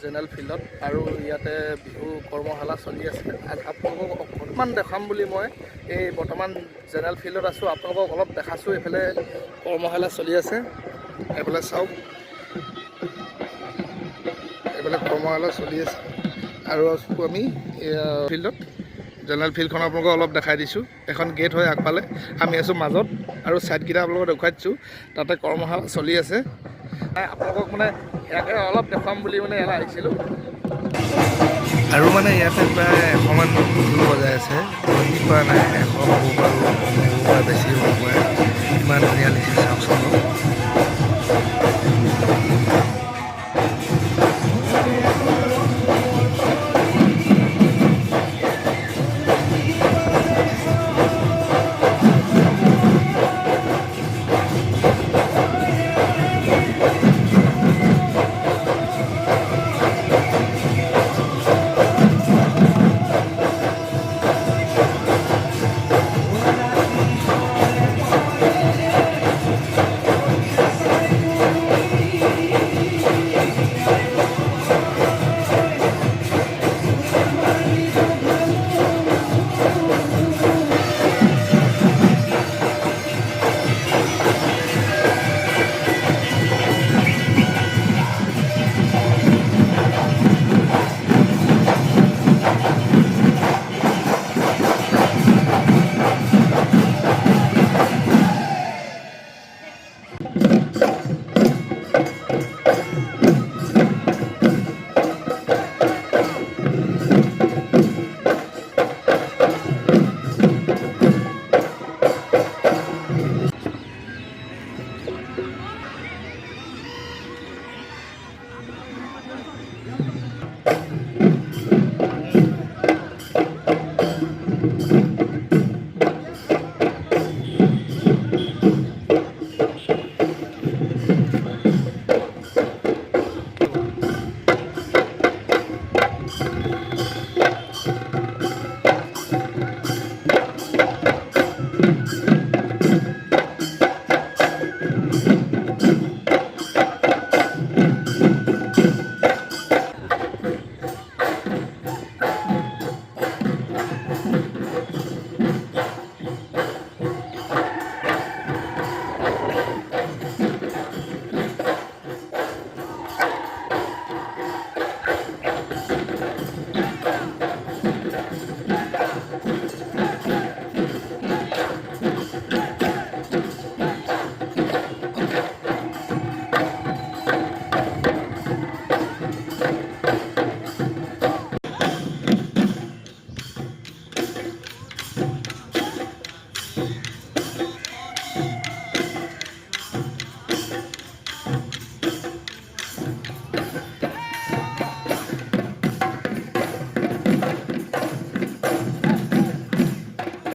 General ফিল্ডত আৰু ইয়াতে বিহু কৰ্মশালা চলি আছে। আপোনালোকক অকণমান দেখাম বুলি মই এই বৰ্তমান জেনেৰেল ফিল্ডত আছোঁ। আপোনালোকক অলপ দেখাছোঁ। এইফালে কৰ্মশালা চলি আছে, এইফালে চাওক, এইফালে কৰ্মশালা চলি আছে আৰু আছোঁ আমি ফিল্ডত। জেনেৰেল ফিল্ডখন আপোনালোকক অলপ দেখাই দিছোঁ। এখন গেট হয় আগফালে, আমি আছোঁ মাজত আৰু ছাইডকেইটা আপোনালোকক দেখুৱাই দিছোঁ। তাতে কৰ্মশালা চলি আছে। আপোনালোকক মানে ইয়াকে অলপ দেখুৱাম বুলি মানে ইয়ালৈ আহিছিলোঁ। আৰু মানে ইয়াতে প্ৰায় 100মান ঢোল বজাই আছে। কি কৰা নাই, 100 হ'ব বাৰু, বেছি হ'ব পাৰে। ইমান ধুনীয়া লাগিছে চাওকচোন।